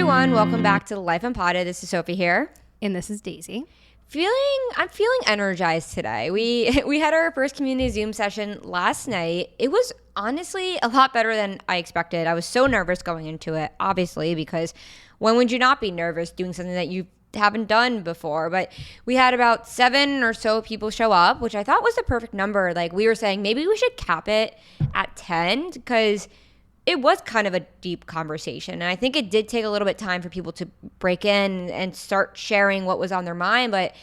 everyone. Welcome back to the Life Unpotted. This is Sophie here. And this is Daisy. I'm feeling energized today. We had our first community Zoom session last night. It was honestly a lot better than I expected. I was so nervous going into it, obviously, because when would you not be nervous doing something that you haven't done before? But we had about 7 or so people show up, which I thought was the perfect number. Like, we were saying maybe we should cap it at 10 because it was kind of a deep conversation. And I think it did take a little bit of time for people to break in and start sharing what was on their mind. But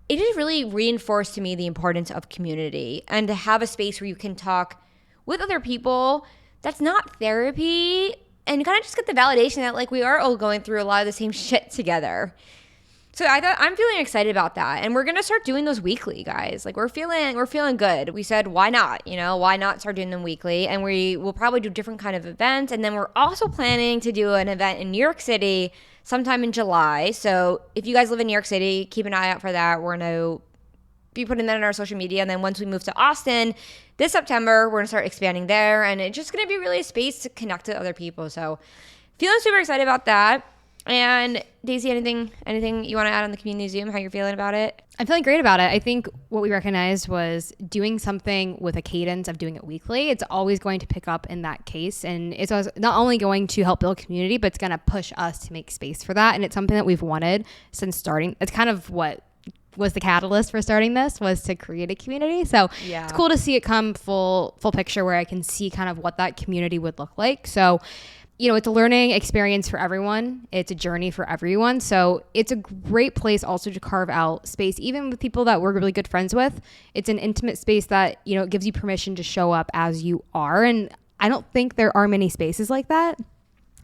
it just really reinforced to me the importance of community and to have a space where you can talk with other people that's not therapy and kind of just get the validation that like we are all going through a lot of the same shit together. So I'm feeling excited about that. And we're going to start doing those weekly, guys. Like we're feeling good. We said, why not? Why not start doing them weekly? And we will probably do different kind of events. And then we're also planning to do an event in New York City sometime in July. So if you guys live in New York City, keep an eye out for that. We're going to be putting that in our social media. And then once we move to Austin this September, we're going to start expanding there. And it's just going to be really a space to connect to other people. So feeling super excited about that. And Daisy, anything you want to add on the community Zoom, how you're feeling about it? I'm feeling great about it. I think what we recognized was doing something with a cadence of doing it weekly. It's always going to pick up in that case. And it's not only going to help build community, but it's going to push us to make space for that. And it's something that we've wanted since starting. It's kind of what was the catalyst for starting this, was to create a community. So yeah, it's cool to see it come full picture where I can see kind of what that community would look like. So it's a learning experience for everyone. It's a journey for everyone. So it's a great place also to carve out space, even with people that we're really good friends with. It's an intimate space that, it gives you permission to show up as you are. And I don't think there are many spaces like that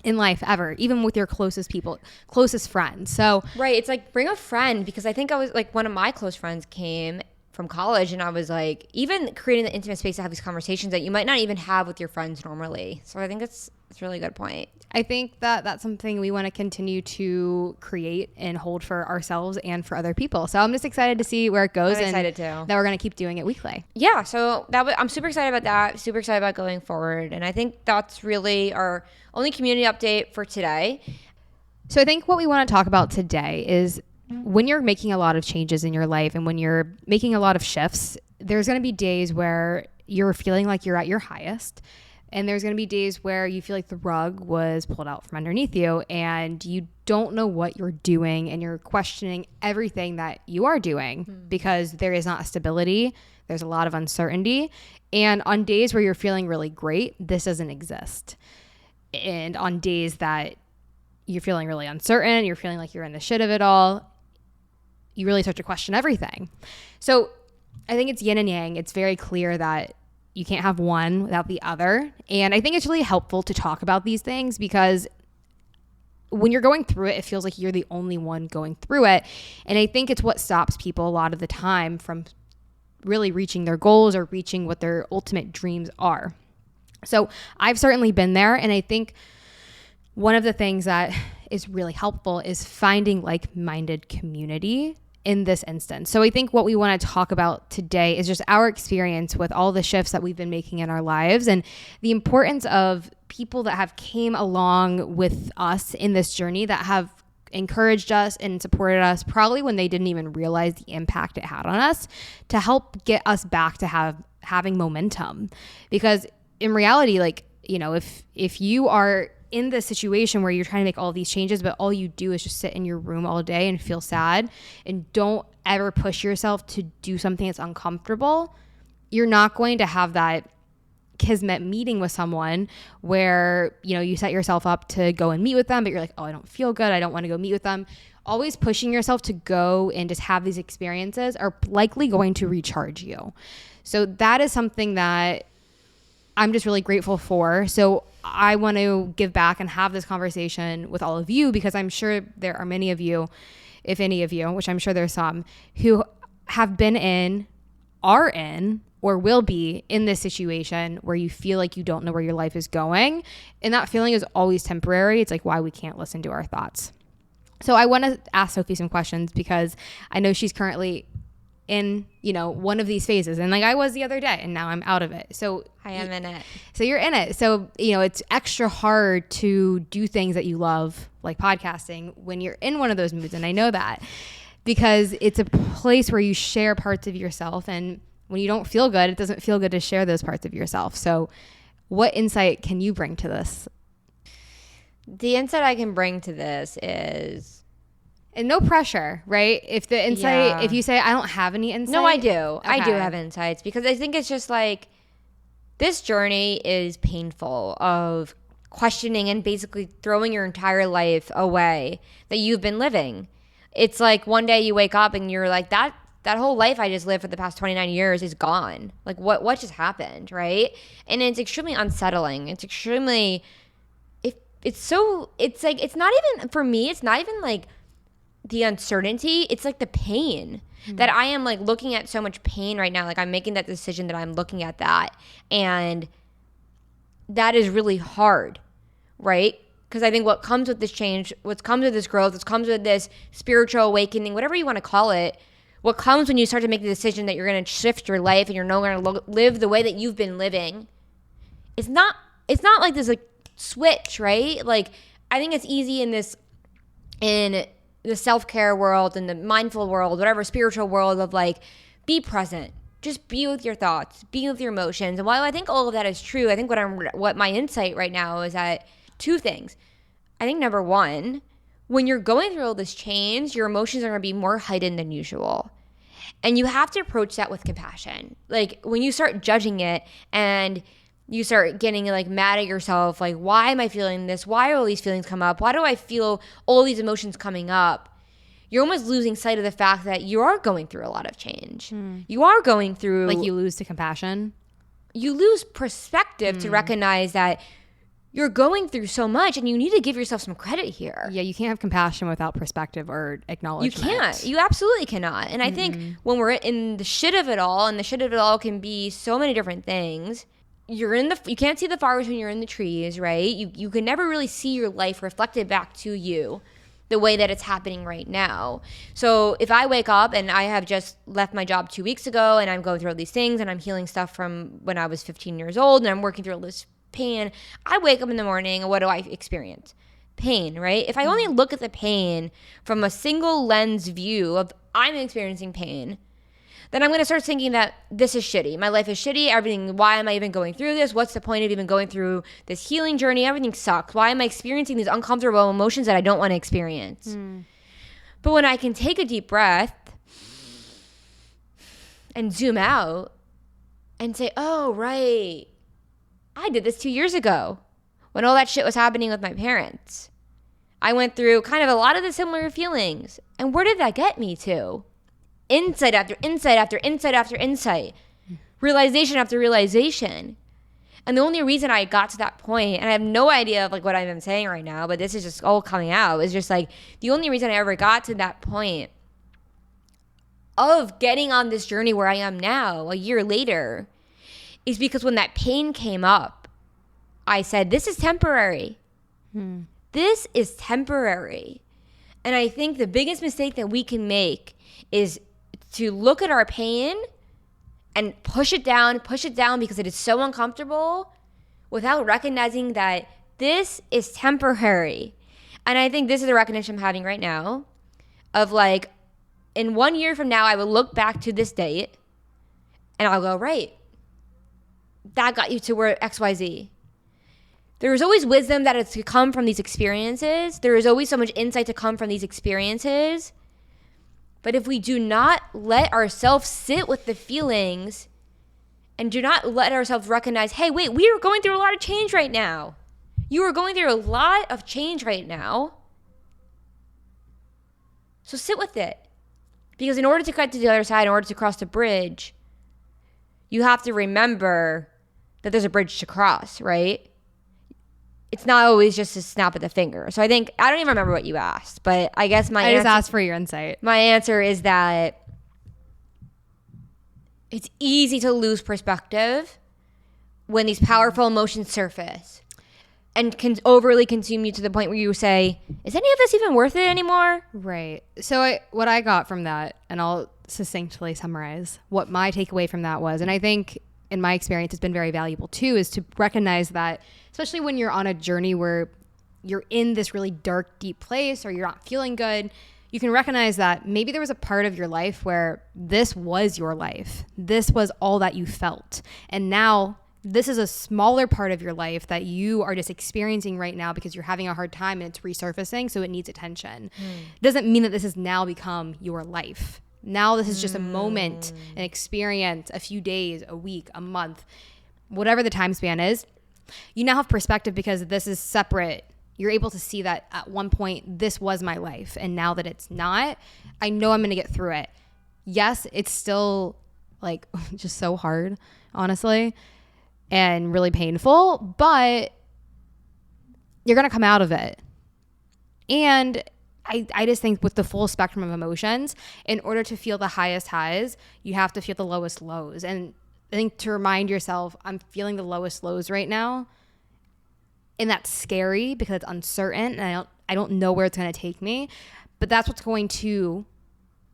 in life ever, even with your closest people, closest friends. So right. It's like bring a friend, because I think I was like, one of my close friends came from college and I was like, even creating the intimate space to have these conversations that you might not even have with your friends normally. So I think it's a really good point. I think that that's something we want to continue to create and hold for ourselves and for other people. So I'm just excited to see where it goes. I'm excited too. That we're going to keep doing it weekly. Yeah. So I'm super excited about that. Super excited about going forward. And I think that's really our only community update for today. So I think what we want to talk about today is when you're making a lot of changes in your life and when you're making a lot of shifts, there's going to be days where you're feeling like you're at your highest. And there's going to be days where you feel like the rug was pulled out from underneath you and you don't know what you're doing and you're questioning everything that you are doing because there is not stability. There's a lot of uncertainty. And on days where you're feeling really great, this doesn't exist. And on days that you're feeling really uncertain, you're feeling like you're in the shit of it all, you really start to question everything. So I think it's yin and yang. It's very clear that you can't have one without the other. And I think it's really helpful to talk about these things because when you're going through it, it feels like you're the only one going through it. And I think it's what stops people a lot of the time from really reaching their goals or reaching what their ultimate dreams are. So I've certainly been there. And I think one of the things that is really helpful is finding like-minded community in this instance. So I think what we want to talk about today is just our experience with all the shifts that we've been making in our lives and the importance of people that have came along with us in this journey that have encouraged us and supported us probably when they didn't even realize the impact it had on us to help get us back to having momentum. Because in reality, if you are in this situation where you're trying to make all these changes, but all you do is just sit in your room all day and feel sad and don't ever push yourself to do something that's uncomfortable, you're not going to have that kismet meeting with someone where, you set yourself up to go and meet with them, but you're like, oh, I don't feel good. I don't want to go meet with them. Always pushing yourself to go and just have these experiences are likely going to recharge you. So that is something that I'm just really grateful for. So I want to give back and have this conversation with all of you because I'm sure there are many of you, if any of you, which I'm sure there's some, who have been in, are in, or will be in this situation where you feel like you don't know where your life is going. And that feeling is always temporary. It's like why we can't listen to our thoughts. So I want to ask Sophie some questions because I know she's currently in, one of these phases. And I was the other day and now I'm out of it. So I am in it. So you're in it. So, it's extra hard to do things that you love like podcasting when you're in one of those moods. And I know that because it's a place where you share parts of yourself. And when you don't feel good, it doesn't feel good to share those parts of yourself. So what insight can you bring to this? The insight I can bring to this is... And no pressure, right? If the insight, if you say, I don't have any insight. No, I do. Okay. I do have insights because I think it's just like this journey is painful of questioning and basically throwing your entire life away that you've been living. It's like one day you wake up and you're like, that whole life I just lived for the past 29 years is gone. Like what just happened, right? And it's extremely unsettling. It's extremely, it's like, it's not even, for me, it's not even like the uncertainty, it's like the pain that I am like looking at so much pain right now. Like I'm making that decision that I'm looking at that. And that is really hard, right? Because I think what comes with this change, what comes with this growth, what comes with this spiritual awakening, whatever you want to call it, what comes when you start to make the decision that you're going to shift your life and you're no longer going to live the way that you've been living. It's not like there's a switch, right? Like I think it's easy in the self-care world and the mindful world, whatever spiritual world of like, be present, just be with your thoughts, be with your emotions. And while I think all of that is true, I think what my insight right now is that two things. I think number one, when you're going through all this change, your emotions are going to be more heightened than usual. And you have to approach that with compassion. Like when you start judging it and you start getting like mad at yourself, like, why am I feeling this? Why are all these feelings come up? Why do I feel all these emotions coming up? You're almost losing sight of the fact that you are going through a lot of change. You are going through... Like you lose to compassion? You lose perspective to recognize that you're going through so much and you need to give yourself some credit here. Yeah, you can't have compassion without perspective or acknowledgement. You can't. You absolutely cannot. And I think when we're in the shit of it all, and the shit of it all can be so many different things... You can't see the forest when you're in the trees, right? You can never really see your life reflected back to you the way that it's happening right now. So if I wake up and I have just left my job 2 weeks ago and I'm going through all these things and I'm healing stuff from when I was 15 years old and I'm working through all this pain, I wake up in the morning and what do I experience? Pain, right? If I only look at the pain from a single lens view of I'm experiencing pain, then I'm going to start thinking that this is shitty. My life is shitty. Everything, why am I even going through this? What's the point of even going through this healing journey? Everything sucks. Why am I experiencing these uncomfortable emotions that I don't want to experience? But when I can take a deep breath and zoom out and say, oh, right, I did this 2 years ago when all that shit was happening with my parents. I went through kind of a lot of the similar feelings. And where did that get me to? Insight after insight after insight after insight, realization after realization. And the only reason I got to that point, and I have no idea of like what I'm saying right now, but this is just all coming out, is just like the only reason I ever got to that point of getting on this journey where I am now, a year later, is because when that pain came up, I said, this is temporary. This is temporary. And I think the biggest mistake that we can make is to look at our pain and push it down because it is so uncomfortable without recognizing that this is temporary. And I think this is the recognition I'm having right now of like, in 1 year from now, I will look back to this date and I'll go, right, that got you to where XYZ. There is always wisdom that is to come from these experiences. There is always so much insight to come from these experiences. But if we do not let ourselves sit with the feelings and do not let ourselves recognize, hey, wait, we are going through a lot of change right now. You are going through a lot of change right now. So sit with it. Because in order to cut to the other side, in order to cross the bridge, you have to remember that there's a bridge to cross, right? It's not always just a snap of the finger. So I think, I don't even remember what you asked, but I guess I just asked for your insight. My answer is that it's easy to lose perspective when these powerful emotions surface and can overly consume you to the point where you say, is any of this even worth it anymore? Right. So what I got from that, and I'll succinctly summarize what my takeaway from that was, and I think in my experience, it's been very valuable too, is to recognize that, especially when you're on a journey where you're in this really dark, deep place or you're not feeling good, you can recognize that maybe there was a part of your life where this was your life. This was all that you felt. And now this is a smaller part of your life that you are just experiencing right now because you're having a hard time and it's resurfacing, so it needs attention. It doesn't mean that this has now become your life. Now this is just a moment, an experience, a few days, a week, a month, whatever the time span is. You now have perspective because this is separate. You're able to see that at one point, this was my life. And now that it's not, I know I'm going to get through it. Yes, it's still like just so hard, honestly, and really painful, but you're going to come out of it. And I just think with the full spectrum of emotions, in order to feel the highest highs, you have to feel the lowest lows. And I think to remind yourself, I'm feeling the lowest lows right now. And that's scary because it's uncertain and I don't know where it's going to take me, but that's what's going to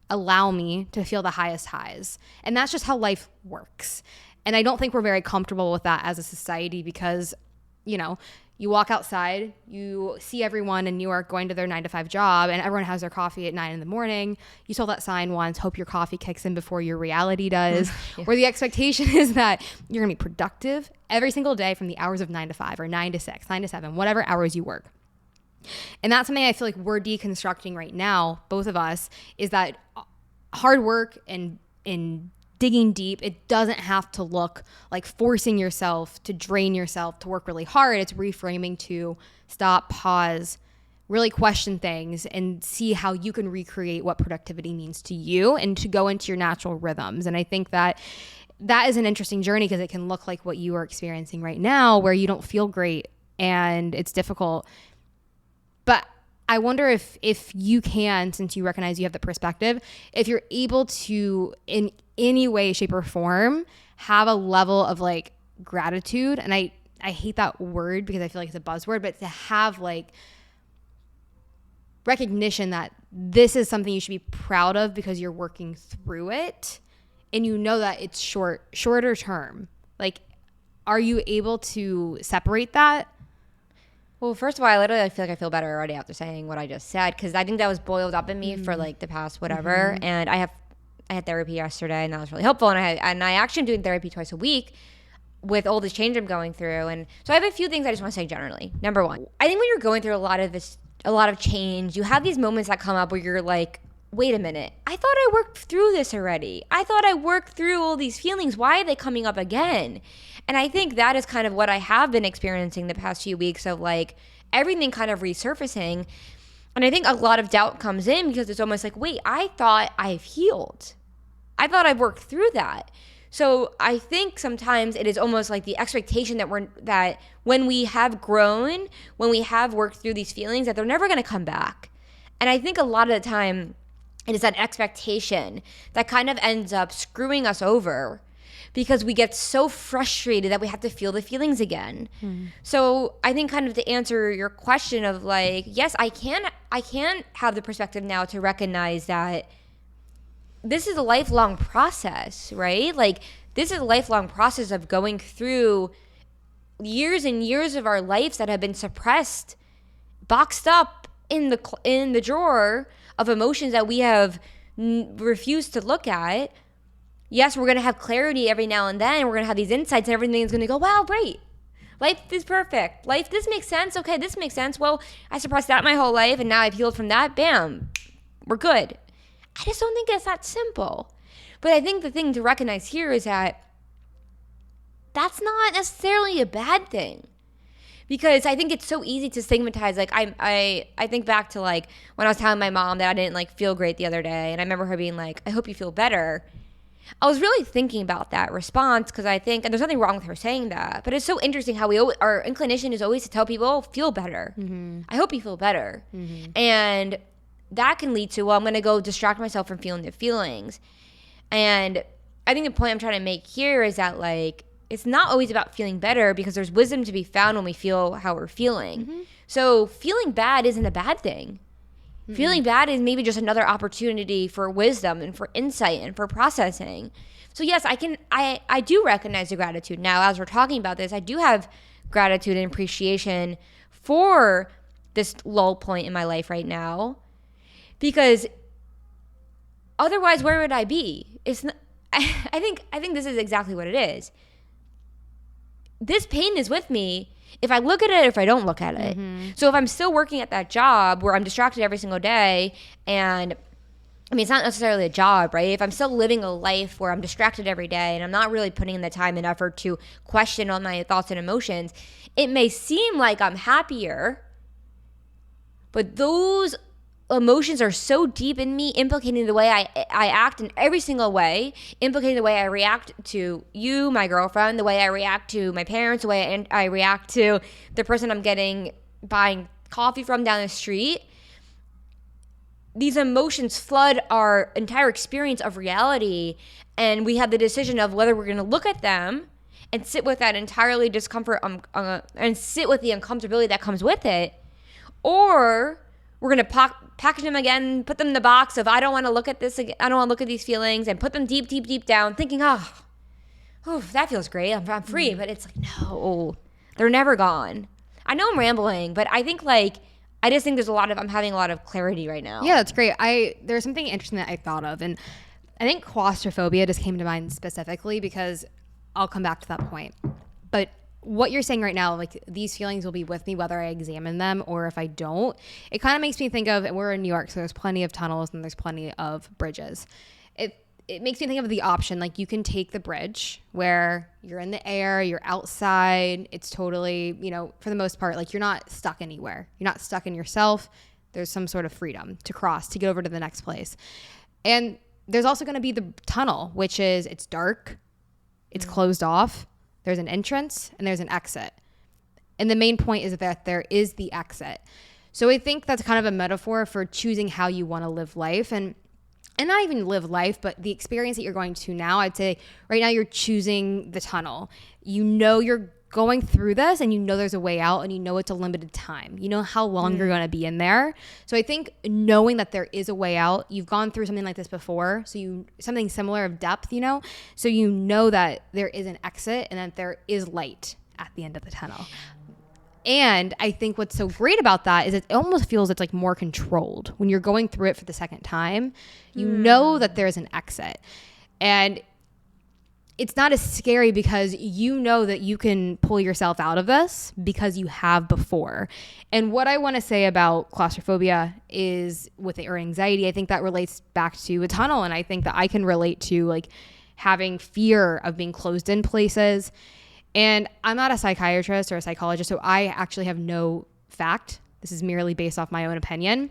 allow me to feel the highest highs. And that's just how life works. And I don't think we're very comfortable with that as a society because, you know, you walk outside, you see everyone in New York going to their 9-to-5 job and everyone has their coffee at 9 a.m. You saw that sign once, hope your coffee kicks in before your reality does, yeah. Where the expectation is that you're gonna be productive every single day from the hours of 9 to 5 or 9 to 6, 9 to 7, whatever hours you work. And that's something I feel like we're deconstructing right now, both of us, is that hard work and digging deep, it doesn't have to look like forcing yourself to drain yourself to work really hard. It's reframing to stop, pause, really question things and see how you can recreate what productivity means to you and to go into your natural rhythms. And I think that is an interesting journey because it can look like what you are experiencing right now where you don't feel great and it's difficult. But I wonder if you can, since you recognize you have the perspective, if you're able to, in any way, shape, or form, have a level of like gratitude. And I hate that word because I feel like it's a buzzword, but to have like recognition that this is something you should be proud of because you're working through it and you know that it's shorter term. Like, are you able to separate that? Well, first of all, I feel like I feel better already after saying what I just said because I think that was boiled up in me for like the past whatever. And I had therapy yesterday and that was really helpful. And I actually am doing therapy twice a week with all this change I'm going through. And so I have a few things I just want to say generally. Number one, I think when you're going through a lot of change, you have these moments that come up where you're like, wait a minute, I thought I worked through this already. I thought I worked through all these feelings. Why are they coming up again? And I think that is kind of what I have been experiencing the past few weeks of like everything kind of resurfacing. And I think a lot of doubt comes in because it's almost like, wait, I thought I've healed. I thought I've worked through that. So I think sometimes it is almost like the expectation that when we have grown, when we have worked through these feelings, that they're never going to come back. And I think a lot of the time it is that expectation that kind of ends up screwing us over because we get so frustrated that we have to feel the feelings again. So I think kind of to answer your question of like, yes, I can have the perspective now to recognize that this is a lifelong process, right? Like this is a lifelong process of going through years and years of our lives that have been suppressed, boxed up in the drawer of emotions that we have refused to look at. Yes, we're going to have clarity every now and then. We're going to have these insights and everything is going to go, wow, great. Life is perfect. This makes sense. Okay, this makes sense. Well, I suppressed that my whole life and now I've healed from that. Bam, we're good. I just don't think it's that simple. But I think the thing to recognize here is that that's not necessarily a bad thing. Because I think it's so easy to stigmatize. Like I think back to like when I was telling my mom that I didn't like feel great the other day, and I remember her being like, "I hope you feel better." I was really thinking about that response because I think, and there's nothing wrong with her saying that, but it's so interesting how our inclination is always to tell people, oh, "Feel better." I hope you feel better, and that can lead to, well, I'm going to go distract myself from feeling the feelings. And I think the point I'm trying to make here is that like, it's not always about feeling better because there's wisdom to be found when we feel how we're feeling. So feeling bad isn't a bad thing. Feeling bad is maybe just another opportunity for wisdom and for insight and for processing. So yes, I do recognize the gratitude now. As we're talking about this, I do have gratitude and appreciation for this lull point in my life right now, because otherwise, where would I be? It's not, I think this is exactly what it is. This pain is with me if I look at it or if I don't look at it. So if I'm still working at that job where I'm distracted every single day, and I mean, it's not necessarily a job, right? If I'm still living a life where I'm distracted every day and I'm not really putting in the time and effort to question all my thoughts and emotions, it may seem like I'm happier, but those emotions are so deep in me, implicating the way I act in every single way, implicating the way I react to you, my girlfriend, the way I react to my parents, the way I react to the person I'm buying coffee from down the street. These emotions flood our entire experience of reality, and we have the decision of whether we're going to look at them and sit with that entirely discomfort and sit with the uncomfortability that comes with it, or we're going to package them again, put them in the box of I don't want to look at this again, I don't want to look at these feelings, and put them deep, deep, deep down, thinking, oh, that feels great, I'm free. But it's like, no, they're never gone. I know I'm rambling, but I think I just think I'm having a lot of clarity right now. Yeah, that's great. There's something interesting that I thought of, and I think claustrophobia just came to mind specifically because I'll come back to that point. But what you're saying right now, like these feelings will be with me whether I examine them or if I don't. It kind of makes me think of, and we're in New York, so there's plenty of tunnels and there's plenty of bridges. It makes me think of the option, like you can take the bridge where you're in the air, you're outside. It's totally, for the most part, like you're not stuck anywhere. You're not stuck in yourself. There's some sort of freedom to cross, to get over to the next place. And there's also going to be the tunnel, which is, it's dark, it's closed off. There's an entrance and there's an exit. And the main point is that there is the exit. So I think that's kind of a metaphor for choosing how you want to live life. And not even live life, but the experience that you're going to now, I'd say right now you're choosing the tunnel. You're going through this and there's a way out, and it's a limited time. You know how long you're going to be in there. So I think knowing that there is a way out, you've gone through something like this before, so something similar of depth, so you know that there is an exit and that there is light at the end of the tunnel. And I think what's so great about that is it almost feels it's like more controlled. When you're going through it for the second time, you know that there's an exit. And it's not as scary because you know that you can pull yourself out of this because you have before. And what I want to say about claustrophobia is or anxiety, I think that relates back to a tunnel. And I think that I can relate to like having fear of being closed in places. And I'm not a psychiatrist or a psychologist, so I actually have no fact. This is merely based off my own opinion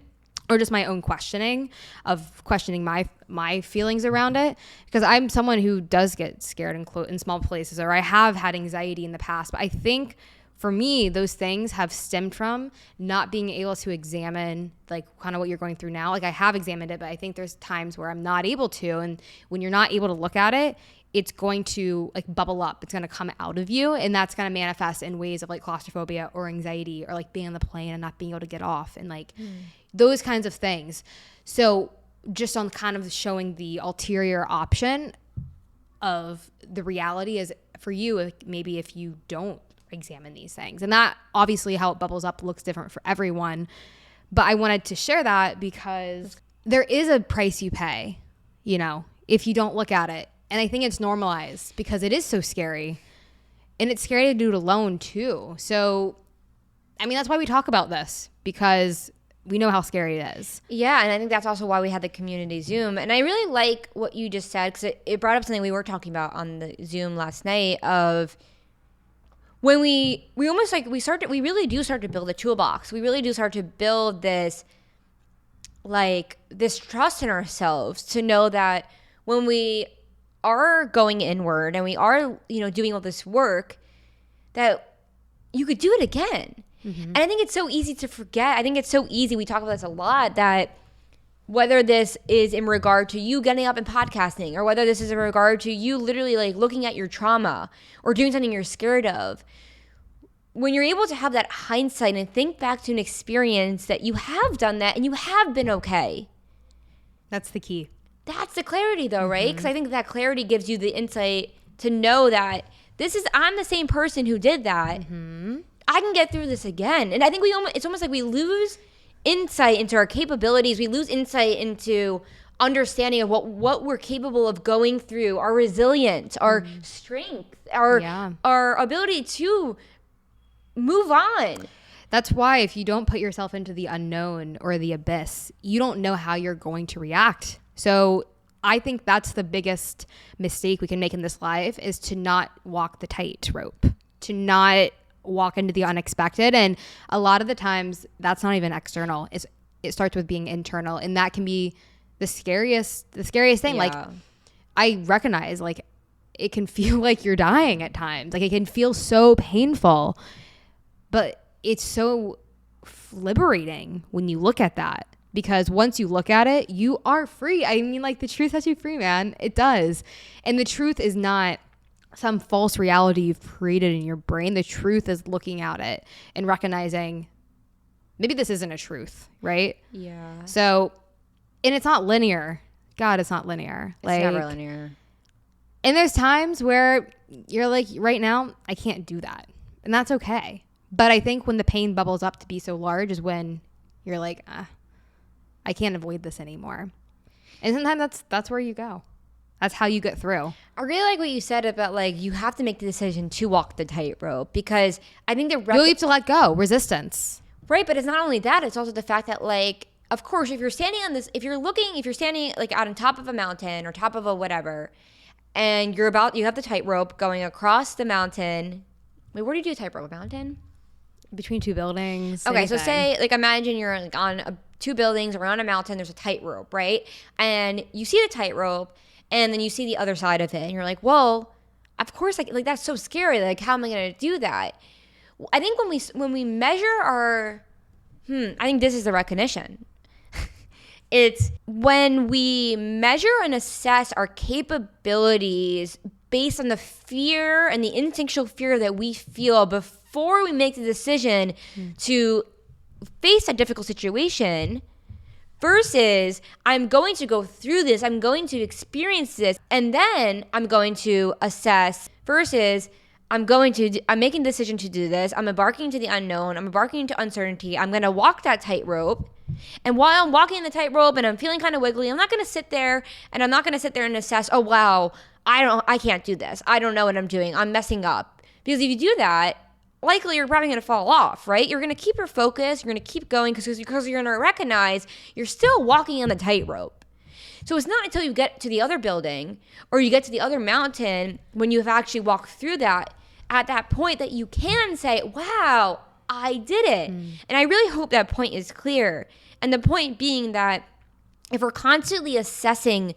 or just my own questioning my feelings around it. Because I'm someone who does get scared in small places, or I have had anxiety in the past. But I think for me, those things have stemmed from not being able to examine like kind of what you're going through now. Like I have examined it, but I think there's times where I'm not able to. And when you're not able to look at it, it's going to like bubble up. It's going to come out of you, and that's going to manifest in ways of like claustrophobia or anxiety or like being on the plane and not being able to get off and like those kinds of things. So just on kind of showing the ulterior option of the reality is for you, maybe if you don't examine these things, and that obviously how it bubbles up looks different for everyone. But I wanted to share that because there is a price you pay, if you don't look at it. And I think it's normalized because it is so scary, and it's scary to do it alone too. So, I mean, that's why we talk about this, because we know how scary it is. Yeah. And I think that's also why we had the community Zoom. And I really like what you just said, because it brought up something we were talking about on the Zoom last night of when we almost like we really do start to build a toolbox. We really do start to build this trust in ourselves to know that when we are going inward and we are, doing all this work, that you could do it again. And I think it's so easy to forget. I think it's so easy. We talk about this a lot, that whether this is in regard to you getting up and podcasting, or whether this is in regard to you literally like looking at your trauma or doing something you're scared of, when you're able to have that hindsight and think back to an experience that you have done that and you have been okay. That's the key. That's the clarity though, right? Because I think that clarity gives you the insight to know that I'm the same person who did that. I can get through this again. And I think it's almost like we lose insight into our capabilities. We lose insight into understanding of what we're capable of going through, our resilience, our strength, our ability to move on. That's why if you don't put yourself into the unknown or the abyss, you don't know how you're going to react. So I think that's the biggest mistake we can make in this life, is to not walk the tightrope, to not walk into the unexpected. And a lot of the times that's not even external. It starts with being internal, and that can be the scariest thing. Like, I recognize, like, it can feel like you're dying at times. Like, it can feel so painful, but it's so liberating when you look at that, because once you look at it, you are free. I mean, like, the truth sets you free, man. It does. And the truth is not some false reality you've created in your brain. The truth is looking at it and recognizing maybe this isn't a truth, right? Yeah. So, and it's not linear. God, it's not linear. It's never linear. And there's times where you're like, right now, I can't do that. And that's okay. But I think when the pain bubbles up to be so large is when you're like, I can't avoid this anymore. And sometimes that's where you go. That's how you get through. I really like what you said about, like, you have to make the decision to walk the tightrope, because I think you have to let go. Resistance. Right, but it's not only that, it's also the fact that, like, of course, if you're standing like out on top of a mountain or top of a whatever, and you have the tightrope going across the mountain. Wait, where do you do a tightrope? A mountain? Between two buildings. Okay, anything. so say, like, imagine you're, like, on two buildings or on a mountain. There's a tightrope, right? And you see the tightrope, and then you see the other side of it, and you're like, well, of course, like that's so scary. Like, how am I going to do that? I think when we measure our, I think this is the recognition. It's when we measure and assess our capabilities based on the fear and the instinctual fear that we feel before we make the decision to face a difficult situation, versus I'm going to go through this, I'm going to experience this, and then I'm going to assess, versus I'm making the decision to do this, I'm embarking into the unknown, I'm embarking into uncertainty, I'm going to walk that tightrope. And while I'm walking the tightrope and I'm feeling kind of wiggly, I'm not going to sit there and assess, oh, wow, I can't do this. I don't know what I'm doing. I'm messing up. Because if you do that, likely you're probably going to fall off, right? You're going to keep your focus. You're going to keep going because you're going to recognize you're still walking on the tightrope. So it's not until you get to the other building or you get to the other mountain, when you have actually walked through that, at that point that you can say, wow, I did it. And I really hope that point is clear. And the point being that if we're constantly assessing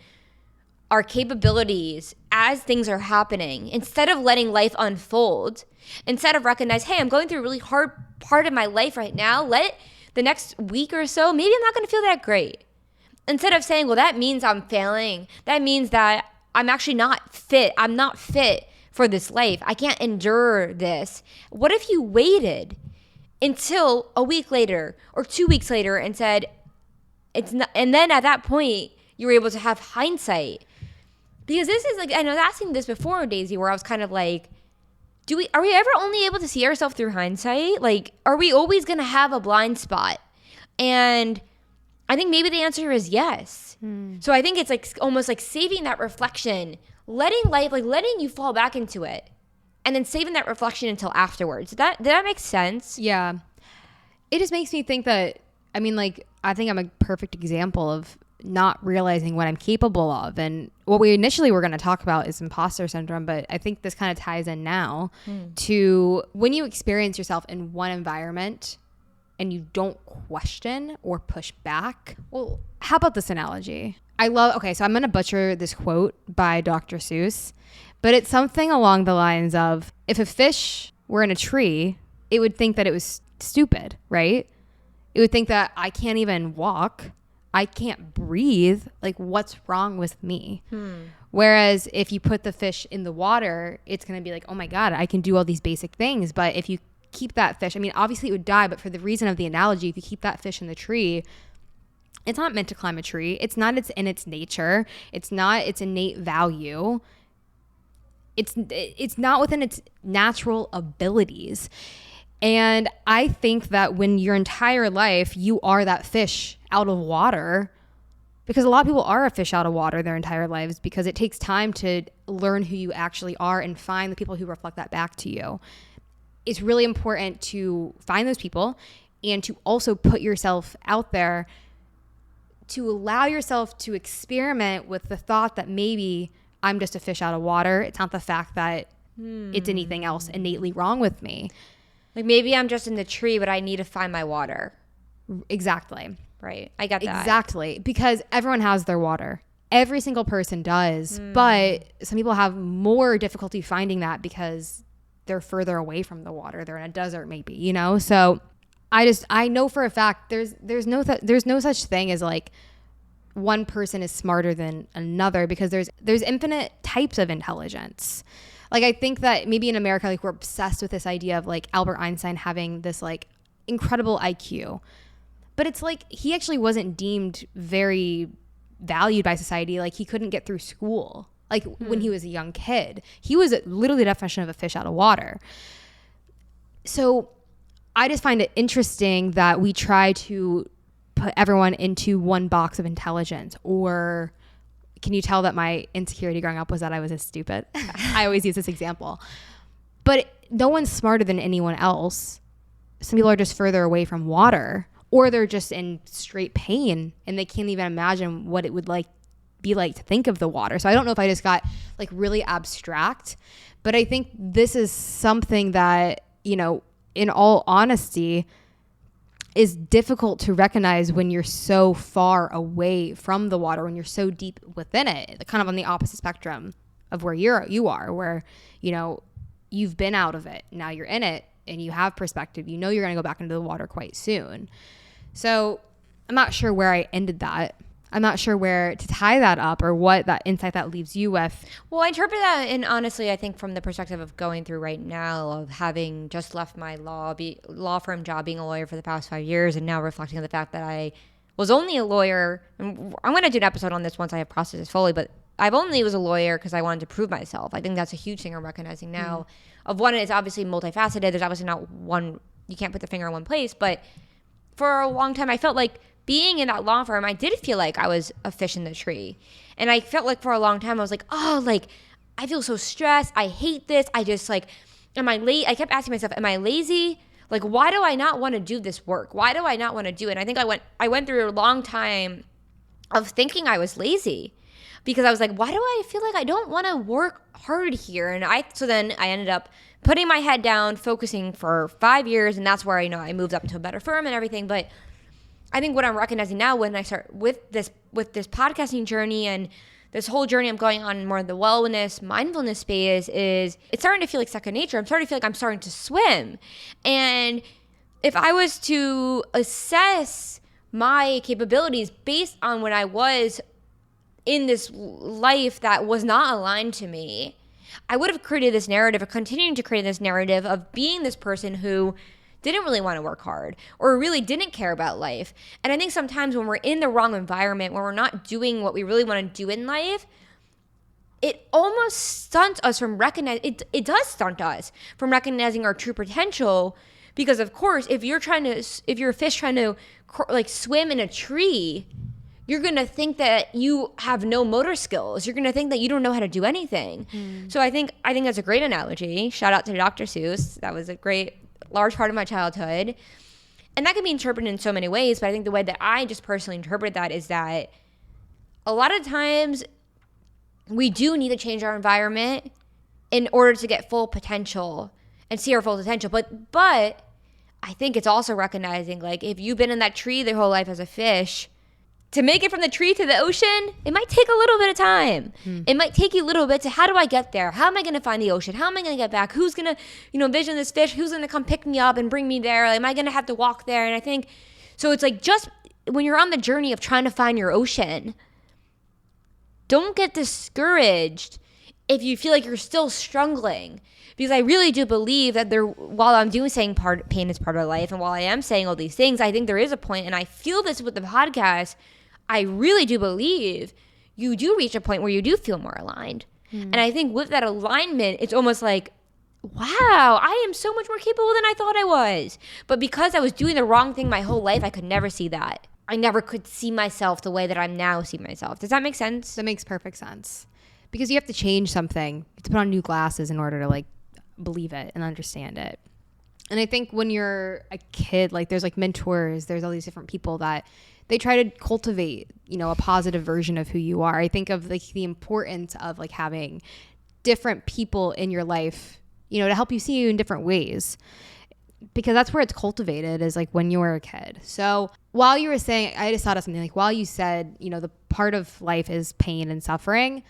our capabilities as things are happening, instead of letting life unfold, instead of recognize, hey, I'm going through a really hard part of my life right now, let the next week or so, maybe I'm not going to feel that great. Instead of saying, well, that means I'm failing. That means that I'm actually not fit. I'm not fit for this life. I can't endure this. What if you waited until a week later or 2 weeks later and said, it's not, and then at that point, you were able to have hindsight? Because this is like, I was asking this before, Daisy, where I was kind of like, are we ever only able to see ourselves through hindsight? Like, are we always going to have a blind spot? And I think maybe the answer is yes. So I think it's like almost like saving that reflection, letting life, like letting you fall back into it, and then saving that reflection until afterwards. Did that make sense? Yeah. It just makes me think that, I mean, like, I think I'm a perfect example of not realizing what I'm capable of. And what we initially were going to talk about is imposter syndrome, but I think this kind of ties in now to when you experience yourself in one environment and you don't question or push back. Well, how about this analogy? So I'm going to butcher this quote by Dr. Seuss, but it's something along the lines of, if a fish were in a tree, it would think that it was stupid, right? It would think that I can't even walk. I can't breathe. Like, what's wrong with me? Whereas if you put the fish in the water, it's going to be like, oh my God, I can do all these basic things. But if you keep that fish, I mean, obviously it would die, but for the reason of the analogy, if you keep that fish in the tree, it's not meant to climb a tree. It's not in its nature. It's not its innate value. It's not within its natural abilities. And I think that when your entire life you are that fish out of water, because a lot of people are a fish out of water their entire lives, because it takes time to learn who you actually are and find the people who reflect that back to you. It's really important to find those people and to also put yourself out there, to allow yourself to experiment with the thought that maybe I'm just a fish out of water. It's not the fact that it's anything else innately wrong with me. Like maybe I'm just in the tree, but I need to find my water. Exactly. Right. I get that. Exactly. Because everyone has their water. Every single person does. But some people have more difficulty finding that because they're further away from the water. They're in a desert maybe, you know? So I know for a fact there's no such thing as like one person is smarter than another, because there's infinite types of intelligence. Like, I think that maybe in America, like, we're obsessed with this idea of like Albert Einstein having this like incredible IQ. But it's like he actually wasn't deemed very valued by society. Like, he couldn't get through school. Like, when he was a young kid, he was literally the definition of a fish out of water. So I just find it interesting that we try to put everyone into one box of intelligence. Or can you tell that my insecurity growing up was that I was just stupid? I always use this example. But no one's smarter than anyone else. Some people are just further away from water, or they're just in straight pain and they can't even imagine what it would be like to think of the water. So I don't know if I just got like really abstract, but I think this is something that, you know, in all honesty, is difficult to recognize when you're so far away from the water, when you're so deep within it, kind of on the opposite spectrum of where you are, where, you know, you've been out of it, now you're in it, and you have perspective. You know you're going to go back into the water quite soon. So I'm not sure where I ended that. I'm not sure where to tie that up or what that insight that leaves you with. Well, I interpret that, and honestly, I think from the perspective of going through right now, of having just left my law firm job, being a lawyer for the past 5 years, and now reflecting on the fact that I was only a lawyer. And I'm going to do an episode on this once I have processed this fully, but I've only was a lawyer because I wanted to prove myself. I think that's a huge thing I'm recognizing now. Of one, it's obviously multifaceted. There's obviously not one, you can't put the finger on one place, but for a long time, I felt like being in that law firm, I did feel like I was a fish in the tree. And I felt like for a long time, I was like, oh, like, I feel so stressed. I hate this. I just like, am I late? I kept asking myself, am I lazy? Like, why do I not want to do this work? Why do I not want to do it? And I think I went through a long time of thinking I was lazy, because I was like, why do I feel like I don't want to work hard here? And so then I ended up putting my head down, focusing for 5 years. And that's where, you know, I moved up to a better firm and everything. But I think what I'm recognizing now when I start with this podcasting journey and this whole journey I'm going on more in the wellness, mindfulness space, is it's starting to feel like second nature. I'm starting to feel like I'm starting to swim. And if I was to assess my capabilities based on when I was in this life that was not aligned to me, I would have created this narrative, or continuing to create this narrative of being this person who didn't really want to work hard or really didn't care about life. And I think sometimes when we're in the wrong environment, when we're not doing what we really want to do in life, it almost stunts us from recognizing, it does stunt us from recognizing our true potential. Because of course, if you're a fish trying to like swim in a tree, you're going to think that you have no motor skills. You're going to think that you don't know how to do anything. So I think that's a great analogy. Shout out to Dr. Seuss. That was a great large part of my childhood. And that can be interpreted in so many ways, but I think the way that I just personally interpret that is that a lot of times we do need to change our environment in order to get full potential and see our full potential. But I think it's also recognizing, like, if you've been in that tree their whole life as a fish, to make it from the tree to the ocean, it might take a little bit of time. It might take you a little bit to, how do I get there? How am I going to find the ocean? How am I going to get back? Who's going to, vision this fish? Who's going to come pick me up and bring me there? Am I going to have to walk there? And I think, so it's like, just when you're on the journey of trying to find your ocean, don't get discouraged if you feel like you're still struggling. Because I really do believe that while I'm saying pain is part of life, and while I am saying all these things, I think there is a point, and I feel this with the podcast, I really do believe you do reach a point where you do feel more aligned. And I think with that alignment, it's almost like, wow, I am so much more capable than I thought I was. But because I was doing the wrong thing my whole life, I could never see that. I never could see myself the way that I'm now see myself. Does that make sense? That makes perfect sense. Because you have to change something. You have to put on new glasses in order to like believe it and understand it. And I think when you're a kid, like there's like mentors, there's all these different people that they try to cultivate, you know, a positive version of who you are. I think of like the importance of like having different people in your life, you know, to help you see you in different ways. Because that's where it's cultivated, is like when you were a kid. So while you were saying, I just thought of something like while you said, you know, the part of life is pain and suffering,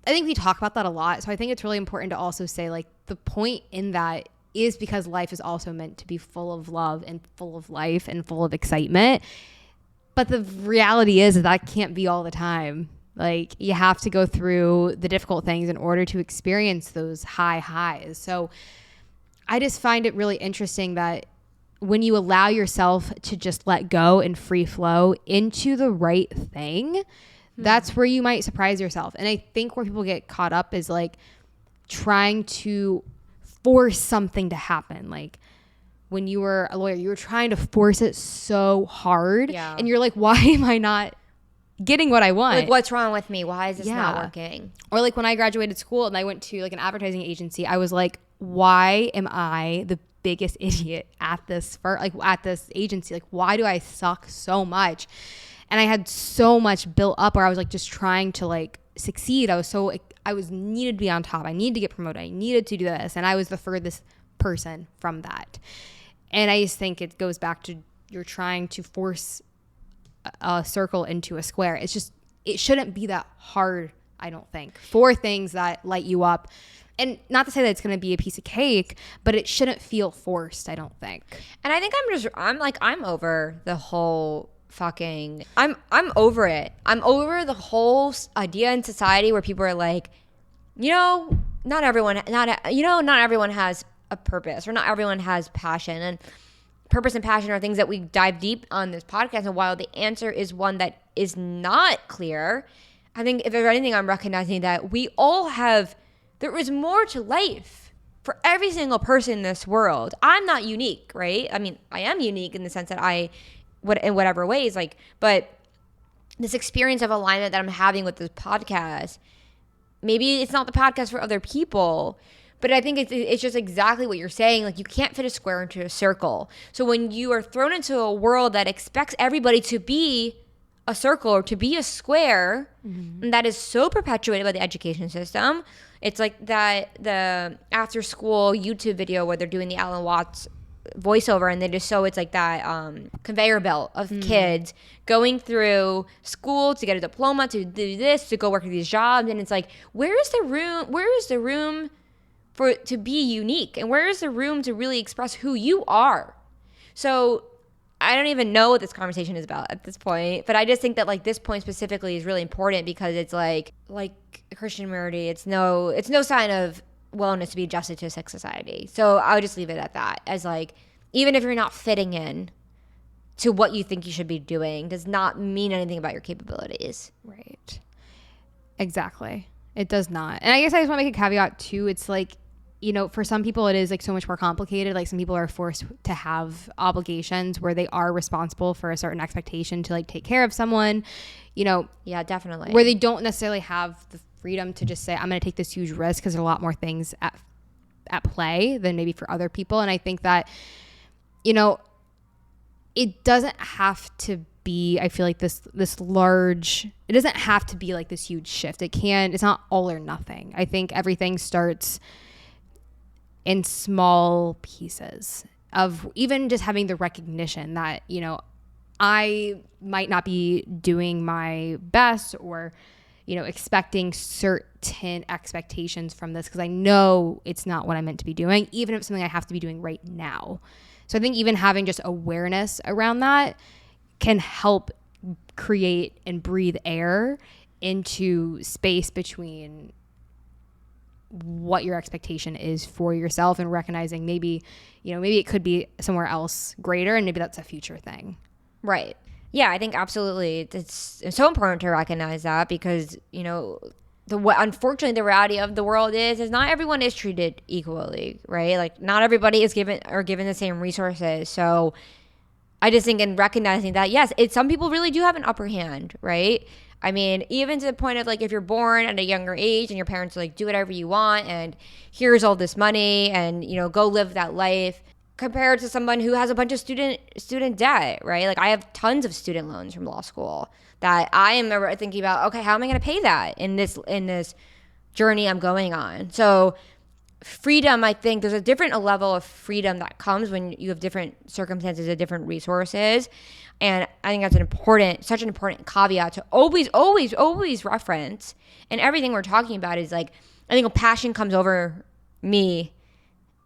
I think we talk about that a lot. So I think it's really important to also say like the point in that is because life is also meant to be full of love and full of life and full of excitement. But the reality is that can't be all the time. Like you have to go through the difficult things in order to experience those high highs. So I just find it really interesting that when you allow yourself to just let go and free flow into the right thing, that's where you might surprise yourself. And I think where people get caught up is like trying to force something to happen. Like when you were a lawyer, you were trying to force it so hard. Yeah. And you're like, why am I not getting what I want? Like, what's wrong with me? Why is this not working? Or like when I graduated school and I went to like an advertising agency, I was like, why am I the biggest idiot at this at this agency? Like, why do I suck so much? And I had so much built up where I was like just trying to like succeed. I was needed to be on top. I needed to get promoted. I needed to do this. And I was the furthest person from that. And I just think it goes back to you're trying to force a circle into a square. It's just, it shouldn't be that hard, I don't think, for things that light you up. And not to say that it's going to be a piece of cake, but it shouldn't feel forced, I don't think. And I think I'm over the whole fucking, I'm over it. I'm over the whole idea in society where people are like, you know, not everyone has a purpose, or not everyone has passion. And purpose and passion are things that we dive deep on this podcast. And while the answer is one that is not clear, I think if there's anything, I'm recognizing that we all have, there is more to life for every single person in this world. I'm not unique, right? I mean, I am unique in the sense that in whatever ways, like, but this experience of alignment that I'm having with this podcast, maybe it's not the podcast for other people, but I think it's just exactly what you're saying. Like, you can't fit a square into a circle. So when you are thrown into a world that expects everybody to be a circle or to be a square, and that is so perpetuated by the education system, it's like the after school YouTube video where they're doing the Alan Watts voiceover, and they just show it's like that conveyor belt of kids going through school to get a diploma, to do this, to go work at these jobs. And it's like, where is the room for to be unique, and where is the room to really express who you are? So I don't even know what this conversation is about at this point, but I just think that like this point specifically is really important because it's like Christian community, it's no sign of willingness to be adjusted to a sick society. So I would just leave it at that, as like, even if you're not fitting in to what you think you should be doing, does not mean anything about your capabilities. Right. Exactly. It does not. And I guess I just want to make a caveat too. It's like, you know, for some people it is like so much more complicated. Like some people are forced to have obligations where they are responsible for a certain expectation to like take care of someone, you know. Yeah, definitely. Where they don't necessarily have the freedom to just say, I'm going to take this huge risk, because there are a lot more things at play than maybe for other people. And I think that, you know, it doesn't have to be, I feel like this large, it doesn't have to be like this huge shift. It's not all or nothing. I think everything starts in small pieces of even just having the recognition that, you know, I might not be doing my best, or, you know, expecting certain expectations from this, because I know it's not what I'm meant to be doing, even if it's something I have to be doing right now. So I think even having just awareness around that can help create and breathe air into space between what your expectation is for yourself, and recognizing maybe it could be somewhere else greater, and maybe that's a future thing. Right. Yeah, I think absolutely it's so important to recognize that, because, you know, unfortunately the reality of the world is not everyone is treated equally, right? Like not everybody is given the same resources. So I just think in recognizing that, yes, some people really do have an upper hand, right? I mean, even to the point of like if you're born at a younger age and your parents are like, do whatever you want and here's all this money and, go live that life, compared to someone who has a bunch of student debt, right? Like I have tons of student loans from law school that I am thinking about, okay, how am I going to pay that in this journey I'm going on? So freedom, I think there's a level of freedom that comes when you have different circumstances and different resources. And I think that's such an important caveat to always, always, always reference. And everything we're talking about is like, I think a passion comes over me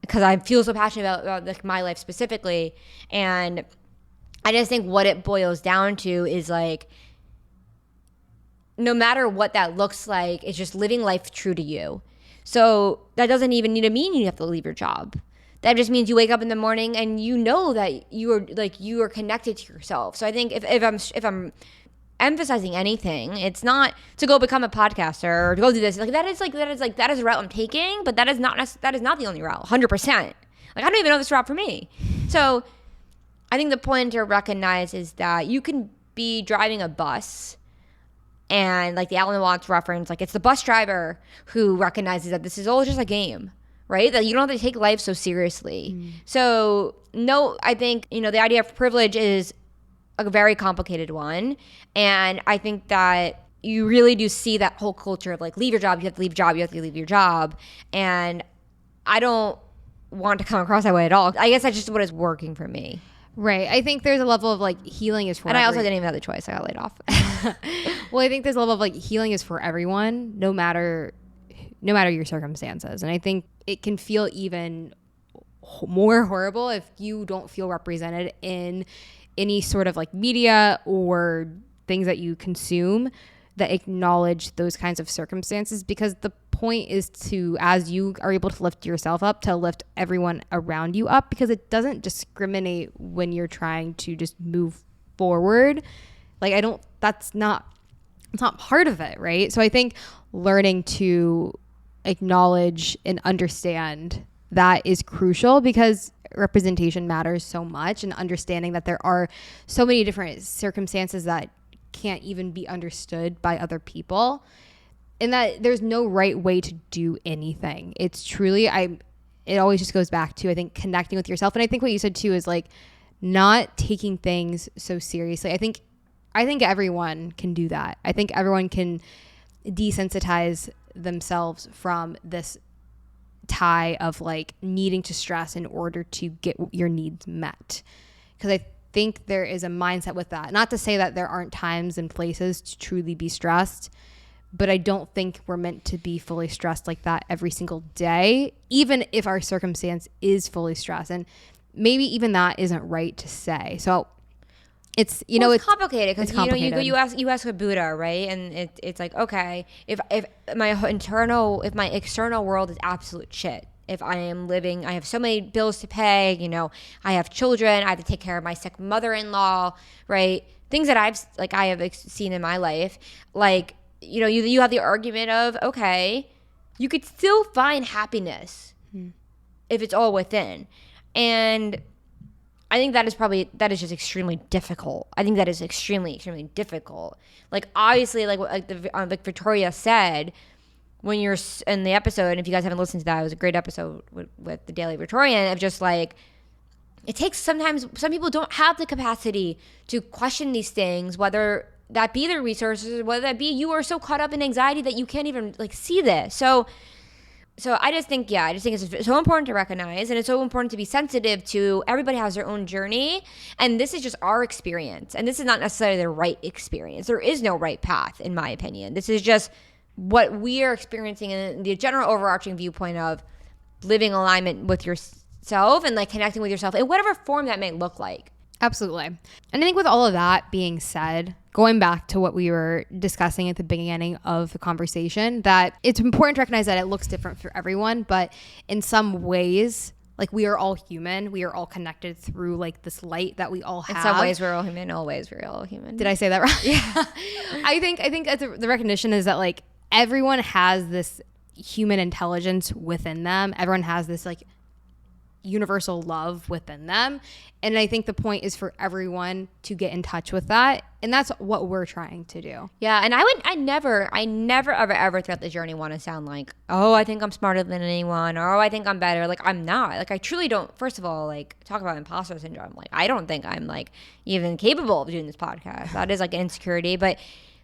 because I feel so passionate about like my life specifically. And I just think what it boils down to is like, no matter what that looks like, it's just living life true to you. So that doesn't even need to mean you have to leave your job. That just means you wake up in the morning and you know that you are connected to yourself. So I think if I'm emphasizing anything, it's not to go become a podcaster or to go do this. That is a route I'm taking, but that is not the only route. 100%. Like I don't even know this route for me. So I think the point to recognize is that you can be driving a bus. And like the Alan Watts reference, like it's the bus driver who recognizes that this is all just a game, right? That you don't have to take life so seriously. So no, I think, the idea of privilege is a very complicated one. And I think that you really do see that whole culture of like, leave your job, you have to leave your job, you have to leave your job. And I don't want to come across that way at all. I guess that's just what is working for me. Right. I think there's a level of like healing is for And I also didn't even have the choice. I got laid off. Well, I think there's a level of like healing is for everyone, no matter your circumstances. And I think it can feel even more horrible if you don't feel represented in any sort of like media or things that you consume that acknowledge those kinds of circumstances, because the point is to, as you are able to lift yourself up, to lift everyone around you up, because it doesn't discriminate when you're trying to just move forward. Like it's not part of it, right? So I think learning to acknowledge and understand that is crucial, because representation matters so much, and understanding that there are so many different circumstances that can't even be understood by other people, and that there's no right way to do anything. It's truly, it always just goes back to, I think, connecting with yourself. And I think what you said too is like not taking things so seriously. I think everyone can do that. I think everyone can desensitize themselves from this tie of like needing to stress in order to get your needs met. Because I think there is a mindset with that. Not to say that there aren't times and places to truly be stressed, but I don't think we're meant to be fully stressed like that every single day, even if our circumstance is fully stressed. And maybe even that isn't right to say. So it's, it's complicated, because you ask a Buddha, right? And it's like, okay, if my external world is absolute shit, if I have so many bills to pay, I have children, I have to take care of my sick mother-in-law, right? Things that I have seen in my life, like, you have the argument of, okay, you could still find happiness if it's all within. And I think that is just extremely difficult. I think that is extremely, extremely difficult. Like, obviously, like Victoria said, when you're in the episode, and if you guys haven't listened to that, it was a great episode with the Daily Victorian, of just like, it takes sometimes, some people don't have the capacity to question these things, whether that be their resources, or whether that be you are so caught up in anxiety that you can't even like see this. So I just think it's so important to recognize, and it's so important to be sensitive to. Everybody has their own journey, and this is just our experience, and this is not necessarily the right experience. There is no right path, in my opinion. This is just what we are experiencing in the general overarching viewpoint of living alignment with yourself and like connecting with yourself in whatever form that may look like. Absolutely. And I think with all of that being said, going back to what we were discussing at the beginning of the conversation, that it's important to recognize that it looks different for everyone, but in some ways, like, we are all human. We are all connected through like this light that we all have. In some ways we're all human, always we're all human. Did I say that right? Yeah. I think the recognition is that like everyone has this human intelligence within them. Everyone has this like universal love within them. And I think the point is for everyone to get in touch with that. And that's what we're trying to do. Yeah. And I never, ever throughout the journey want to sound like, oh, I think I'm smarter than anyone, or oh, I think I'm better. Like, I'm not. Like, I truly don't. First of all, like, talk about imposter syndrome. Like, I don't think I'm like even capable of doing this podcast. That is like insecurity. But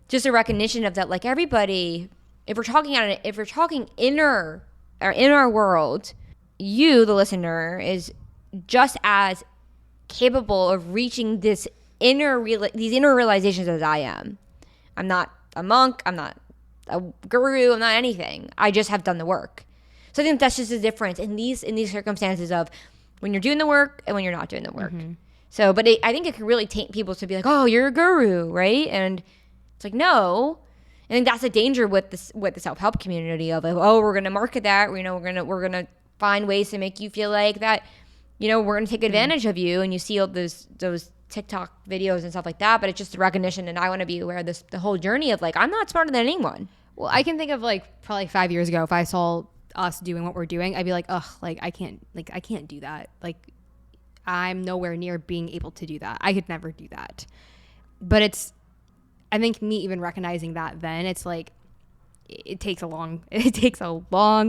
just a recognition of that, like, everybody, if we're talking inner or in our world, you, the listener, is just as capable of reaching these inner realizations as I am. I'm not a monk. I'm not a guru. I'm not anything. I just have done the work. So I think that's just the difference in these circumstances of when you're doing the work and when you're not doing the work. Mm-hmm. So, but I think it can really taint people to be like, oh, you're a guru, right? And it's like, no. I think that's a danger with the self-help community of, oh, we're gonna market that. We're gonna find ways to make you feel like that, we're going to take advantage of you, and you see all those TikTok videos and stuff like that. But it's just a recognition, and I want to be aware of the whole journey of like, I'm not smarter than anyone. Well, I can think of like probably 5 years ago, if I saw us doing what we're doing, I'd be like, ugh, I can't do that. Like, I'm nowhere near being able to do that. I could never do that. But I think me even recognizing that then, it's like, it takes a long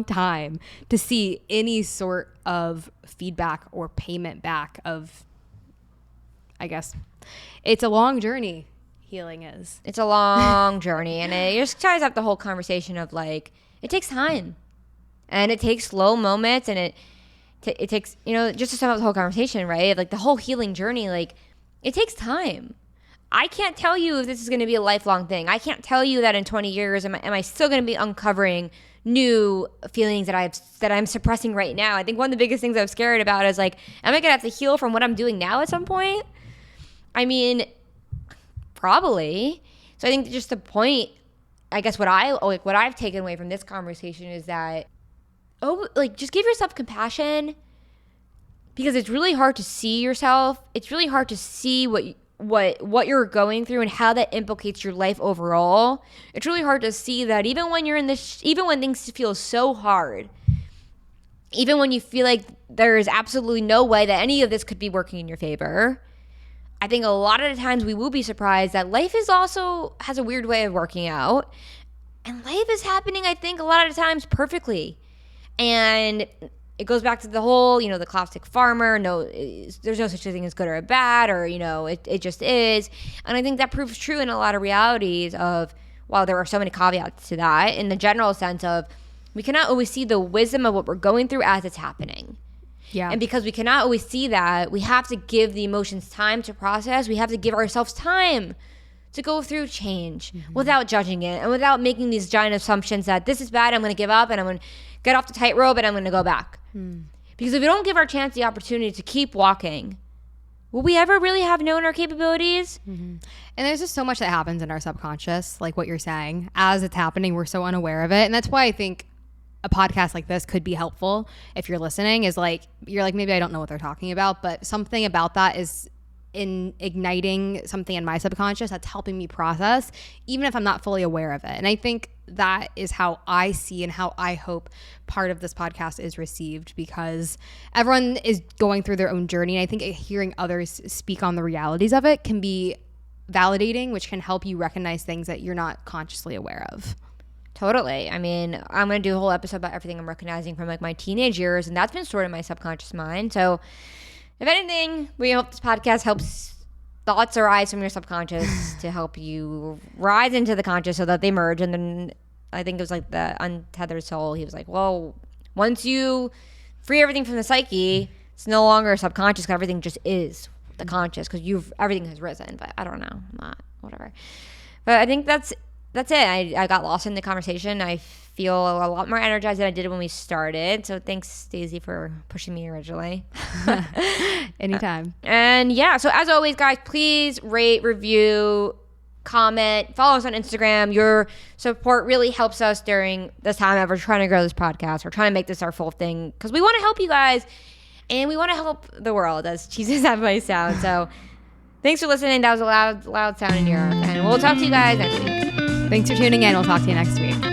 time to see any sort of feedback or payment back of, I guess it's a long journey. Healing is. It's a long journey, and it just ties up the whole conversation of like, it takes time, and it takes slow moments, and it takes, just to sum up the whole conversation, right? Like the whole healing journey, like it takes time. I can't tell you if this is going to be a lifelong thing. I can't tell you that in 20 years, am I still going to be uncovering new feelings that I'm suppressing right now. I think one of the biggest things I'm scared about is like, am I going to have to heal from what I'm doing now at some point? I mean, probably. So I think just the point, I guess what I've taken away from this conversation is that, just give yourself compassion, because it's really hard to see yourself. It's really hard to see what you're going through and how that implicates your life overall. It's really hard to see that even when even when things feel so hard, even when you feel like there is absolutely no way that any of this could be working in your favor, I think a lot of the times we will be surprised that life has a weird way of working out, and life is happening, I think, a lot of the times perfectly. And it goes back to the whole, the classic farmer. No, there's no such thing as good or bad, or, it just is. And I think that proves true in a lot of realities of, while there are so many caveats to that, in the general sense of, we cannot always see the wisdom of what we're going through as it's happening. Yeah. And because we cannot always see that, we have to give the emotions time to process. We have to give ourselves time to go through change without judging it and without making these giant assumptions that this is bad, I'm going to give up, and I'm going to get off the tightrope, and I'm going to go back. Because if we don't give our chance the opportunity to keep walking, will we ever really have known our capabilities? And there's just so much that happens in our subconscious, like what you're saying. As it's happening, we're so unaware of it. And that's why I think a podcast like this could be helpful if you're listening, is like, you're like, maybe I don't know what they're talking about, but something about that is in igniting something in my subconscious that's helping me process, even if I'm not fully aware of it. And I think that is how I see and how I hope part of this podcast is received, because everyone is going through their own journey. And I think hearing others speak on the realities of it can be validating, which can help you recognize things that you're not consciously aware of. Totally. I mean, I'm going to do a whole episode about everything I'm recognizing from like my teenage years, and that's been stored in my subconscious mind. So if anything, we hope this podcast helps thoughts arise from your subconscious to help you rise into the conscious so that they merge. And then I think it was like the untethered soul. He was like, well, once you free everything from the psyche, it's no longer subconscious, because everything just is the conscious, because everything has risen. But I don't know. I'm not, whatever. But I think that's it. I got lost in the conversation. I feel a lot more energized than I did when we started. So thanks, Daisy, for pushing me originally. Anytime. And yeah, so as always, guys, please rate, review, comment, follow us on Instagram. Your support really helps us during this time of we're trying to grow this podcast. We're trying to make this our full thing, because we want to help you guys, and we want to help the world, as cheesy as that might sound. So thanks for listening. That was a loud sound in your ear. And we'll talk to you guys next week. Thanks for tuning in. We'll talk to you next week.